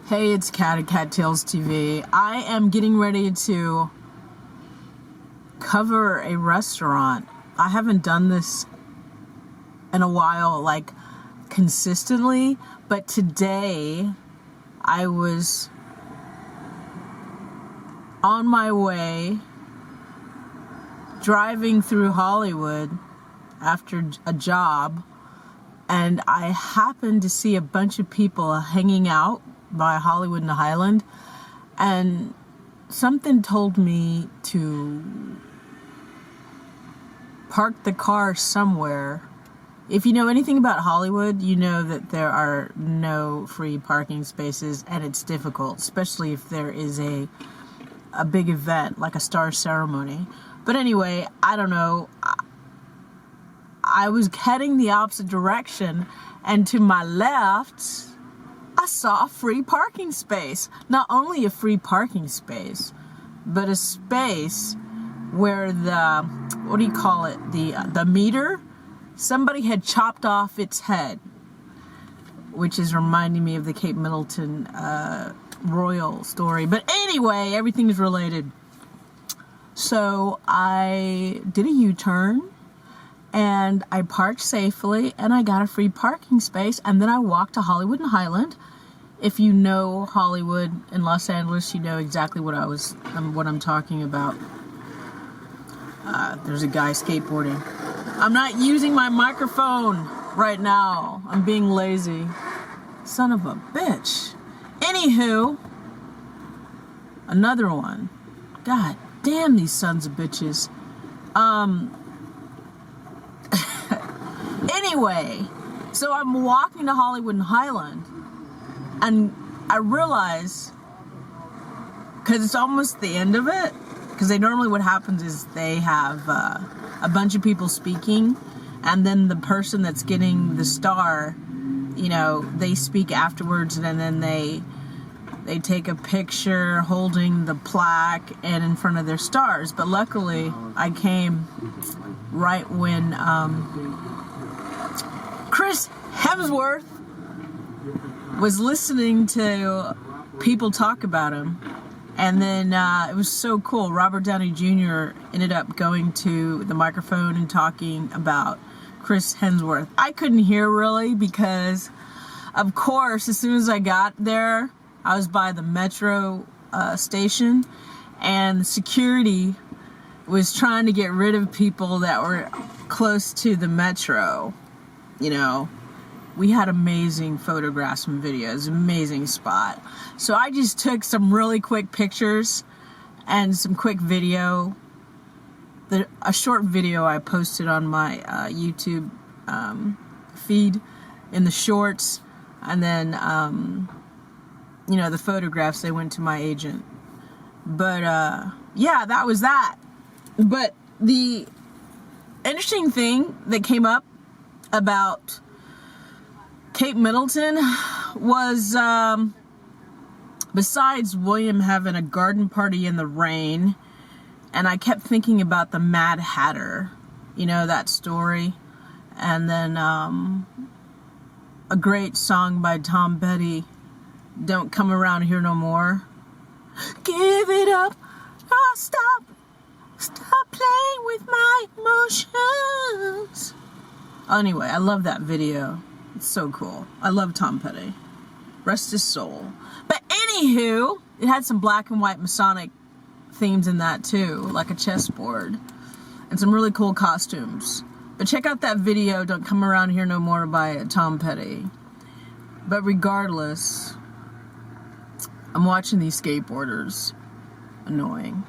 Hey, it's Kat at Kattalestv. I am getting ready to cover a restaurant. I haven't done this in a while, like consistently, but today I was on my way driving through Hollywood after a job, and I happened to see a bunch of people hanging out by Hollywood and Highland, and something told me to park the car somewhere. If you know anything about Hollywood, you know that there are no free parking spaces, and it's difficult, especially if there is a big event like a star ceremony. But anyway, I don't know. I was heading the opposite direction, and to my left, I saw a free parking space. Not only a free parking space, but a space where the, what do you call it? The meter, somebody had chopped off its head, which is reminding me of the Kate Middleton royal story. But anyway, everything is related. So I did a U-turn, and I parked safely, and I got a free parking space, and then I walked to Hollywood and Highland. If you know Hollywood and Los Angeles, you know exactly what I'm talking about. There's a guy skateboarding. I'm not using my microphone right now. I'm being lazy. Son of a bitch. Anywho, another one. God damn these sons of bitches. Anyway, so I'm walking to Hollywood and Highland, and I realize, because it's almost the end of it, because normally what happens is they have a bunch of people speaking, and then the person that's getting the star, you know, they speak afterwards, and then they take a picture holding the plaque and in front of their stars. But luckily, I came right when Chris Hemsworth was listening to people talk about him, and then it was so cool. Robert Downey Jr. ended up going to the microphone and talking about Chris Hemsworth. I couldn't hear really because, of course, as soon as I got there, I was by the metro station, and security was trying to get rid of people that were close to the metro. You know, we had amazing photographs and videos, amazing spot. So I just took some really quick pictures and some quick video. A short video I posted on my YouTube feed in the shorts, and then you know, the photographs, they went to my agent. But yeah, that was that. But the interesting thing that came up about Kate Middleton was, besides William having a garden party in the rain, and I kept thinking about the Mad Hatter, you know, that story, and then a great song by Tom Petty, Don't Come Around Here No More. Give it up, oh, stop playing with my emotions. Anyway, I love that video. It's so cool. I love Tom Petty. Rest his soul. But anywho, it had some black and white Masonic themes in that too, like a chessboard, and some really cool costumes. But check out that video, Don't Come Around Here No More, by Tom Petty. But regardless, I'm watching these skateboarders. Annoying.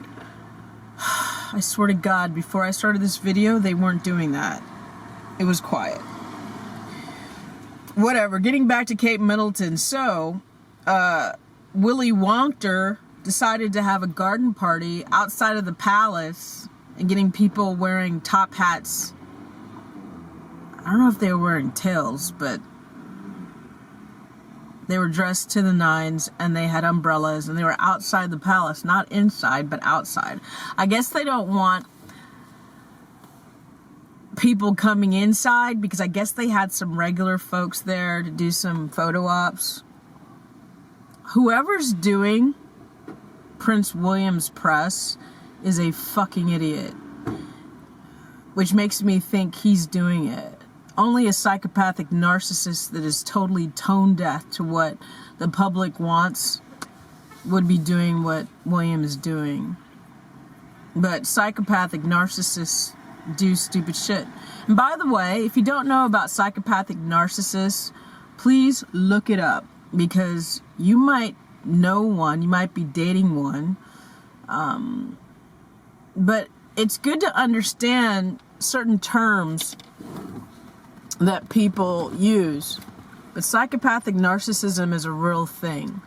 I swear to God, before I started this video, they weren't doing that. It was quiet. Whatever, getting back to Kate Middleton. So, Willy Wonka decided to have a garden party outside of the palace and getting people wearing top hats. I don't know if they were wearing tails, but they were dressed to the nines, and they had umbrellas, and they were outside the palace, not inside, but outside. I guess they don't want people coming inside, because I guess they had some regular folks there to do some photo ops. whoever's doing Prince William's press is a fucking idiot. Which makes me think he's doing it. Only a psychopathic narcissist that is totally tone deaf to what the public wants would be doing what William is doing. But psychopathic narcissists do stupid shit. And by the way, if you don't know about psychopathic narcissists, please look it up, because you might know one, you might be dating one. But it's good to understand certain terms that people use. But psychopathic narcissism is a real thing.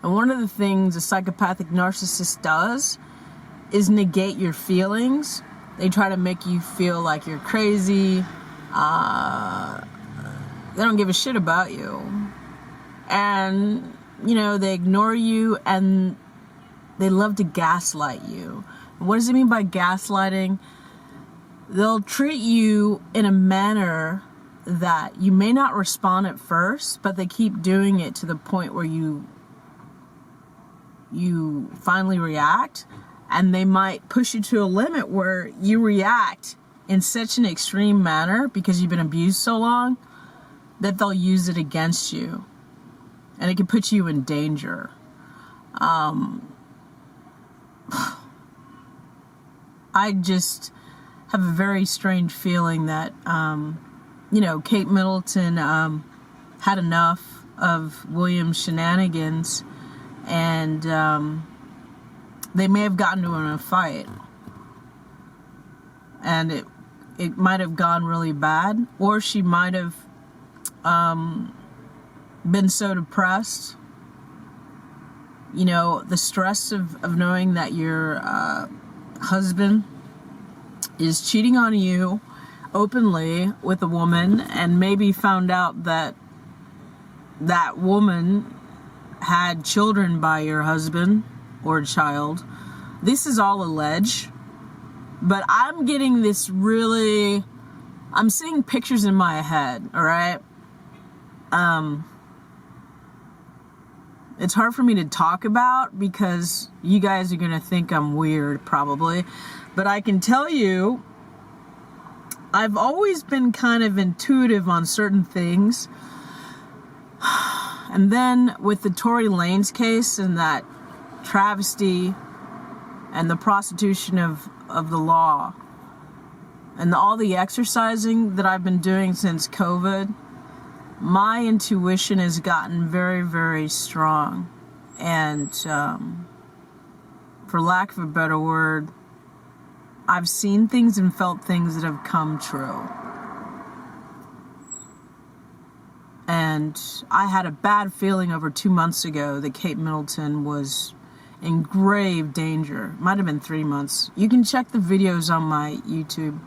And one of the things a psychopathic narcissist does is negate your feelings. They try to make you feel like you're crazy. They don't give a shit about you. And, you know, they ignore you, and they love to gaslight you. What does it mean by gaslighting? They'll treat you in a manner that you may not respond at first, but they keep doing it to the point where you finally react, and they might push you to a limit where you react in such an extreme manner because you've been abused so long that they'll use it against you, and it can put you in danger. I just have a very strange feeling that, you know, Kate Middleton had enough of William's shenanigans, and they may have gotten into a fight, and it might have gone really bad, or she might have been so depressed. You know, the stress of knowing that your husband is cheating on you openly with a woman, and maybe found out that that woman had children by your husband or child. This is all alleged, but I'm getting this really, I'm seeing pictures in my head, all right? It's hard for me to talk about because you guys are going to think I'm weird, probably. But I can tell you, I've always been kind of intuitive on certain things. And then with the Tory Lanez case and that travesty and the prostitution of the law and all the exercising that I've been doing since COVID, my intuition has gotten very, very strong. And for lack of a better word, I've seen things and felt things that have come true. And I had a bad feeling over 2 months ago that Kate Middleton was in grave danger. Might have been 3 months. You can check the videos on my YouTube.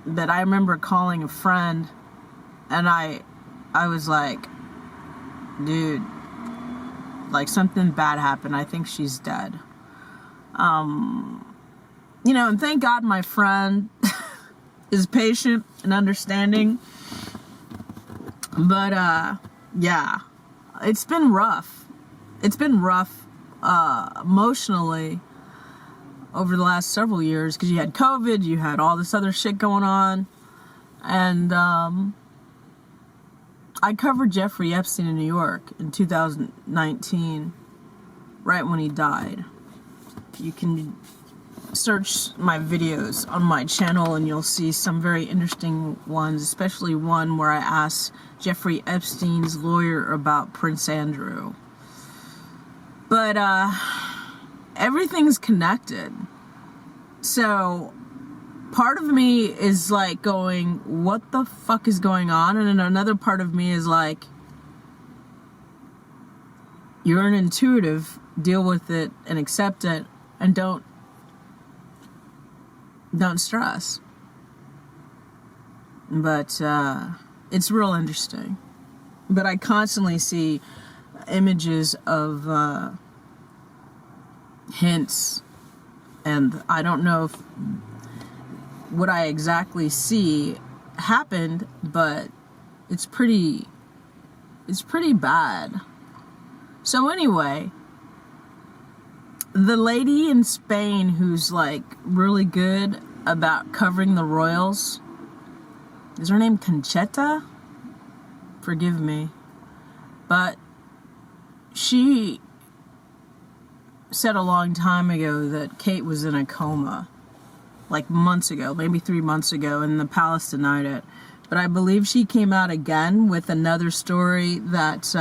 But I remember calling a friend, and I was like, dude, like something bad happened. I think she's dead. You know, and thank God my friend is patient and understanding. But, yeah, it's been rough. It's been rough, emotionally over the last several years, because you had COVID, you had all this other shit going on. And, I covered Jeffrey Epstein in New York in 2019, right when he died. You can search my videos on my channel and you'll see some very interesting ones, especially one where I asked Jeffrey Epstein's lawyer about Prince Andrew. But everything's connected. So part of me is like going, what the fuck is going on? And then another part of me is like, you're an intuitive, deal with it and accept it, and don't stress. But it's real interesting. But I constantly see images of hints, and I don't know if what I exactly see happened, but it's pretty bad. So anyway, the lady in Spain who's like really good about covering the royals, is her name Conchetta? Forgive me. But she said a long time ago that Kate was in a coma. Like months ago, maybe 3 months ago, and the palace denied it. But I believe she came out again with another story that,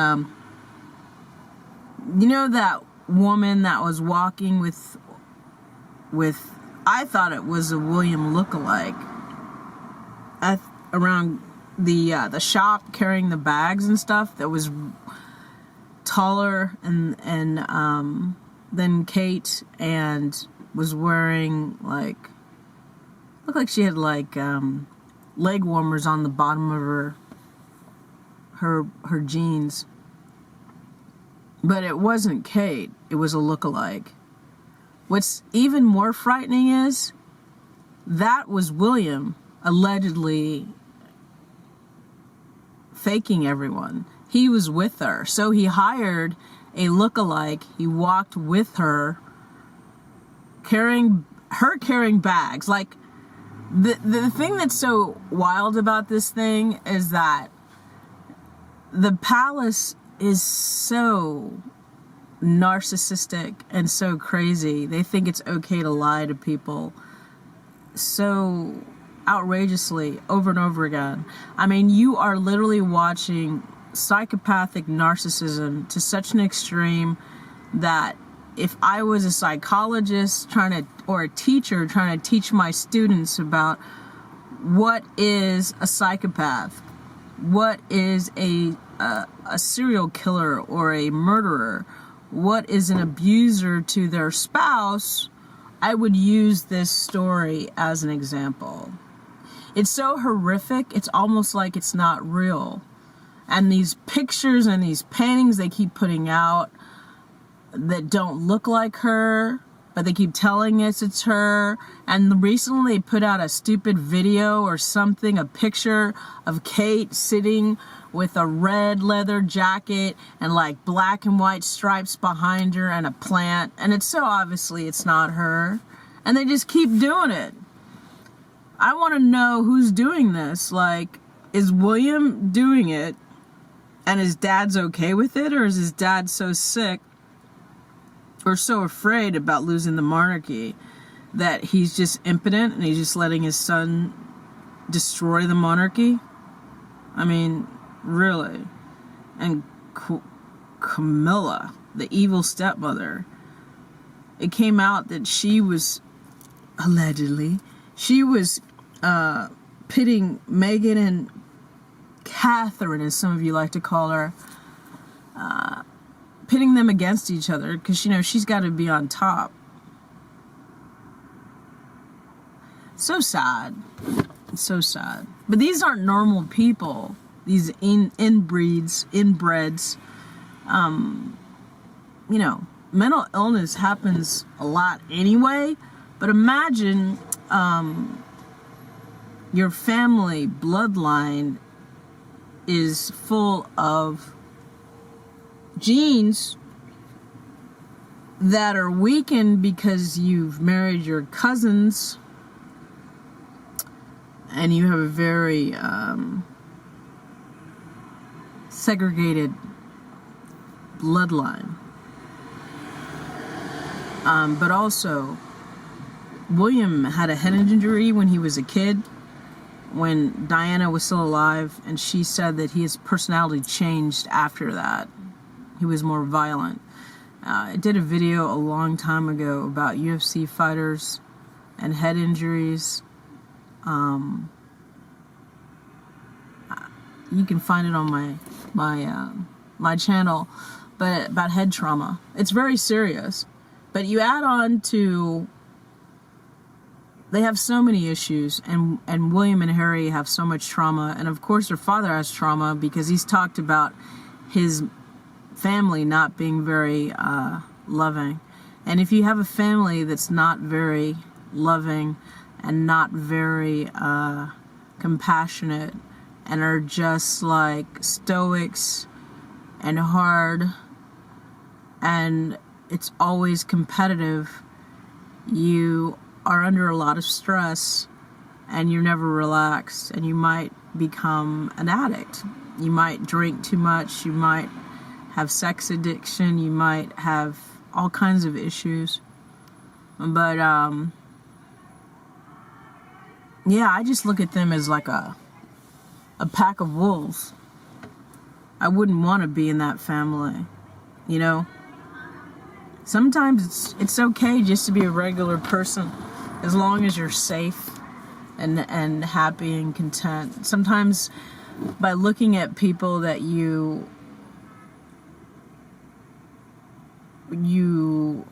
you know, that woman that was walking with, I thought it was a William lookalike, around the shop carrying the bags and stuff, that was taller than Kate, and was wearing like, looked like she had like leg warmers on the bottom of her jeans. But it wasn't Kate, it was a lookalike. What's even more frightening is that was William allegedly faking everyone. He was with her, so he hired a lookalike. He walked with her, carrying bags. Like, the thing that's so wild about this thing is that the palace is so narcissistic and so crazy. They think it's okay to lie to people so outrageously over and over again. I mean, you are literally watching psychopathic narcissism to such an extreme that if I was a psychologist or a teacher trying to teach my students about what is a psychopath, what is a serial killer or a murderer, what is an abuser to their spouse, I would use this story as an example. It's so horrific, it's almost like it's not real. And these pictures and these paintings they keep putting out that don't look like her, but they keep telling us it's her. And recently they put out a stupid video or something, a picture of Kate sitting with a red leather jacket and like black and white stripes behind her and a plant. And it's so obviously it's not her. And they just keep doing it. I want to know who's doing this. Like, is William doing it and his dad's okay with it? Or is his dad so sick or so afraid about losing the monarchy that he's just impotent and he's just letting his son destroy the monarchy? I mean, really. And Camilla, the evil stepmother, it came out that she was, allegedly, she was pitting Meghan and Catherine, as some of you like to call her, pitting them against each other because, you know, she's got to be on top. So sad. It's so sad. But these aren't normal people. These inbreds. You know, mental illness happens a lot anyway. But imagine your family bloodline is full of genes that are weakened because you've married your cousins and you have a very segregated bloodline. But also, William had a head injury when he was a kid, when Diana was still alive, and she said that his personality changed after that. He was more violent. I did a video a long time ago about UFC fighters and head injuries. You can find it on my channel, but about head trauma. It's very serious. But you add on to, they have so many issues, and William and Harry have so much trauma, and of course their father has trauma because he's talked about his family not being very loving. And if you have a family that's not very loving and not very compassionate and are just like stoics and hard and it's always competitive. You are under a lot of stress, and you're never relaxed, and you might become an addict. You might drink too much, you might have sex addiction, you might have all kinds of issues. But yeah, I just look at them as like a pack of wolves. I wouldn't want to be in that family, you know? Sometimes it's okay just to be a regular person, as long as you're safe and happy and content. Sometimes by looking at people that you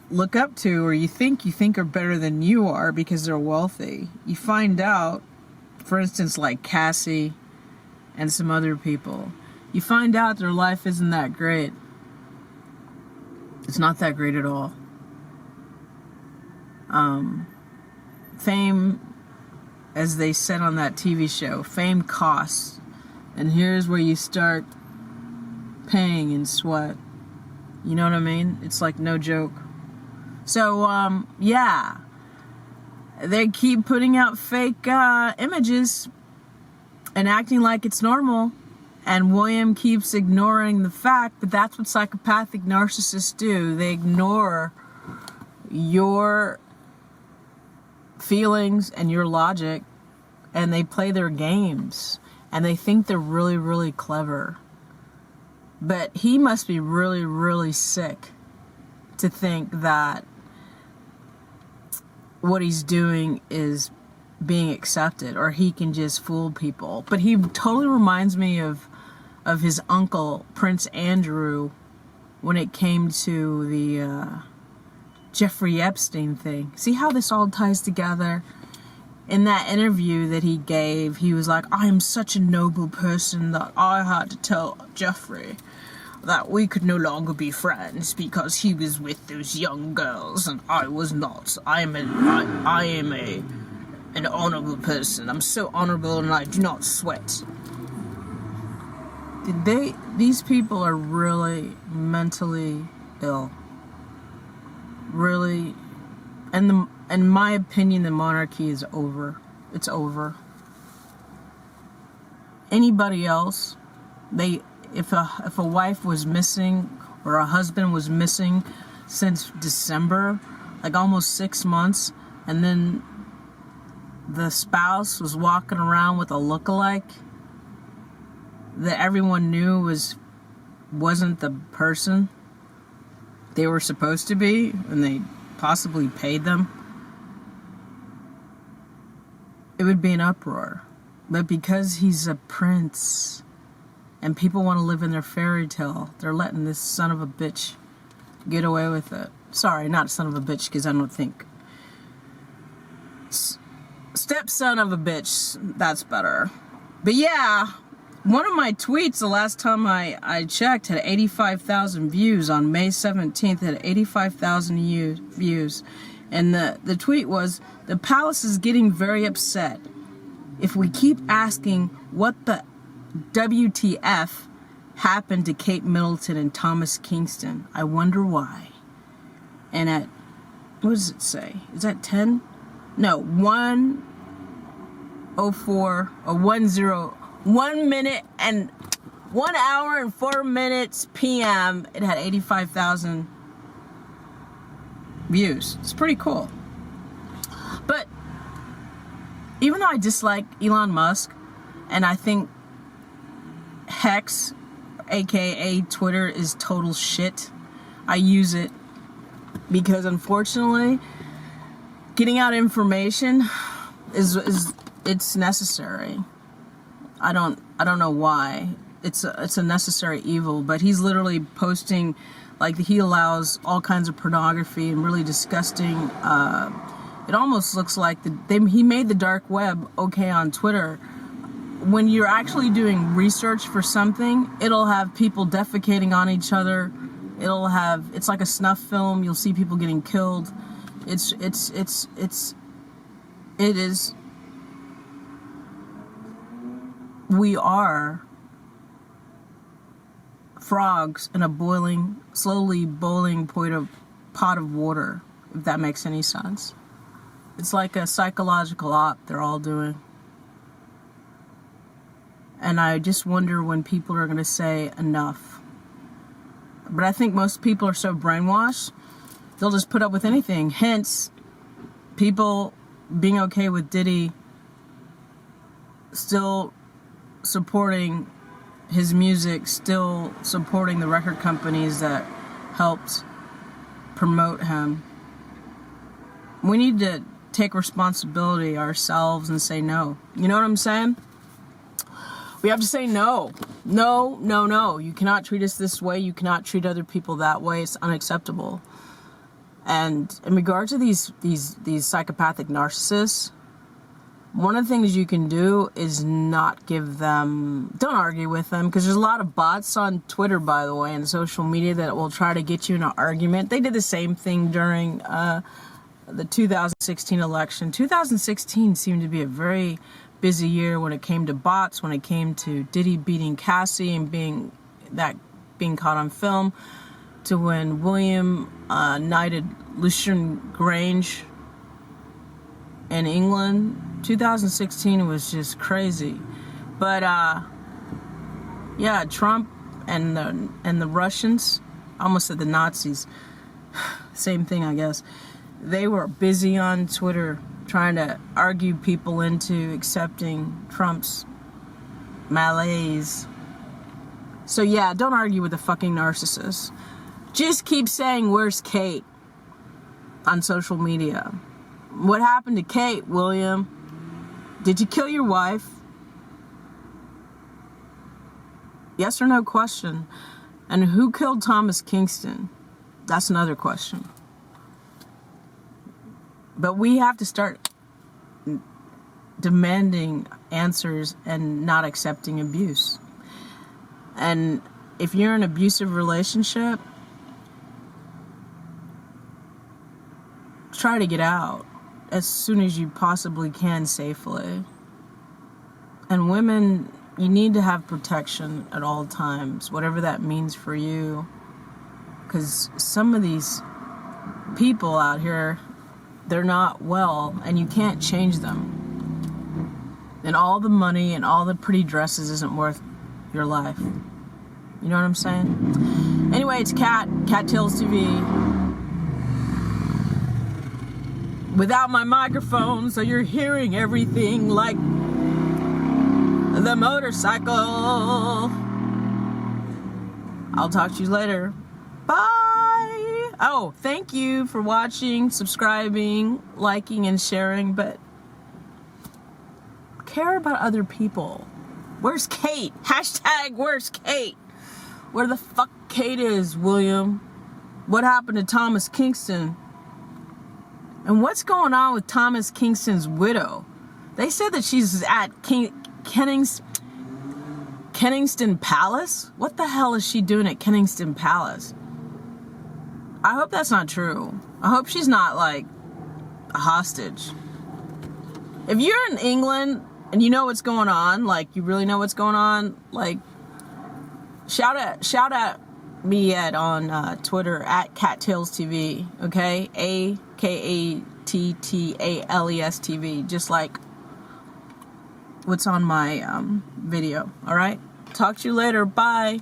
look up to, or you think are better than you are because they're wealthy, you find out, for instance, like Cassie and some other people, you find out their life isn't that great. It's not that great at all. Fame, as they said on that TV show, fame costs. And here's where you start paying in sweat. You know what I mean? It's like no joke. So, yeah. They keep putting out fake images and acting like it's normal. And William keeps ignoring the fact that that's what psychopathic narcissists do. They ignore your feelings and your logic, and they play their games, and they think they're really, really clever. But he must be really, really sick to think that what he's doing is being accepted, or he can just fool people. But he totally reminds me of his uncle, Prince Andrew, when it came to the Jeffrey Epstein thing. See how this all ties together? In that interview that he gave, he was like, I am such a noble person that I had to tell Jeffrey that we could no longer be friends because he was with those young girls and I was not. I am an honorable person. I'm so honorable and I do not sweat. These people are really mentally ill. Really, and in my opinion, the monarchy is over. It's over. Anybody else, if a wife was missing or a husband was missing since December, like almost 6 months, and then the spouse was walking around with a lookalike that everyone knew wasn't the person they were supposed to be, and they possibly paid them, it would be an uproar. But because he's a prince and people want to live in their fairy tale, they're letting this son of a bitch get away with it. Sorry, not son of a bitch, because I don't think stepson of a bitch, that's better. But yeah, one of my tweets the last time I checked had 85,000 views. On May 17th, it had 85,000 views. And the tweet was, the palace is getting very upset. If we keep asking what the WTF happened to Kate Middleton and Thomas Kingston, I wonder why. And at, what does it say? Is that 10? No, 1:04 or 1 minute and 1 hour and 4 minutes PM, it had 85,000 views. It's pretty cool. But even though I dislike Elon Musk, and I think Hex, aka Twitter, is total shit, I use it because unfortunately getting out information it's necessary. I don't know why. It's a necessary evil, but he's literally posting, like, he allows all kinds of pornography and really disgusting. It almost looks like he made the dark web okay on Twitter. When you're actually doing research for something, it'll have people defecating on each other. It's like a snuff film. You'll see people getting killed. It is. We are frogs in a slowly boiling pot of water, if that makes any sense. It's like a psychological op they're all doing. And I just wonder when people are going to say enough. But I think most people are so brainwashed, they'll just put up with anything. Hence, people being okay with Diddy still supporting his music, still supporting the record companies that helped promote him. We need to take responsibility ourselves and say no. You know what I'm saying? We have to say no. No, no, no. You cannot treat us this way. You cannot treat other people that way. It's unacceptable. And in regard to these psychopathic narcissists, one of the things you can do is not give them, don't argue with them, because there's a lot of bots on Twitter, by the way, and social media that will try to get you in an argument. They did the same thing during the 2016 election. 2016 seemed to be a very busy year when it came to bots, when it came to Diddy beating Cassie and being caught on film, to when William knighted Lucian Grange in England. 2016 was just crazy. But yeah, Trump and the Russians, I almost said the Nazis, same thing I guess, they were busy on Twitter trying to argue people into accepting Trump's malaise. So yeah, don't argue with a fucking narcissist. Just keep saying, where's Kate? On social media. What happened to Kate, William? Did you kill your wife? Yes or no question. And who killed Thomas Kingston? That's another question. But we have to start demanding answers and not accepting abuse. And if you're in an abusive relationship, try to get out as soon as you possibly can safely. And women, you need to have protection at all times, whatever that means for you. Because some of these people out here, they're not well, and you can't change them. And all the money and all the pretty dresses isn't worth your life. You know what I'm saying? Anyway, it's Kattalestv. Without my microphone, so you're hearing everything like the motorcycle. I'll talk to you later. Bye! Oh, thank you for watching, subscribing, liking, and sharing, but care about other people. Where's Kate? Hashtag where's Kate? Where the fuck Kate is, William? What happened to Thomas Kingston? And what's going on with Thomas Kingston's widow? They said that she's at Kensington Palace? What the hell is she doing at Kensington Palace? I hope that's not true. I hope she's not like a hostage. If you're in England and you know what's going on, like you really know what's going on, like shout at me on Twitter at Kattalestv, okay? AKATTALES, just like what's on my video. All right, talk to you later. Bye.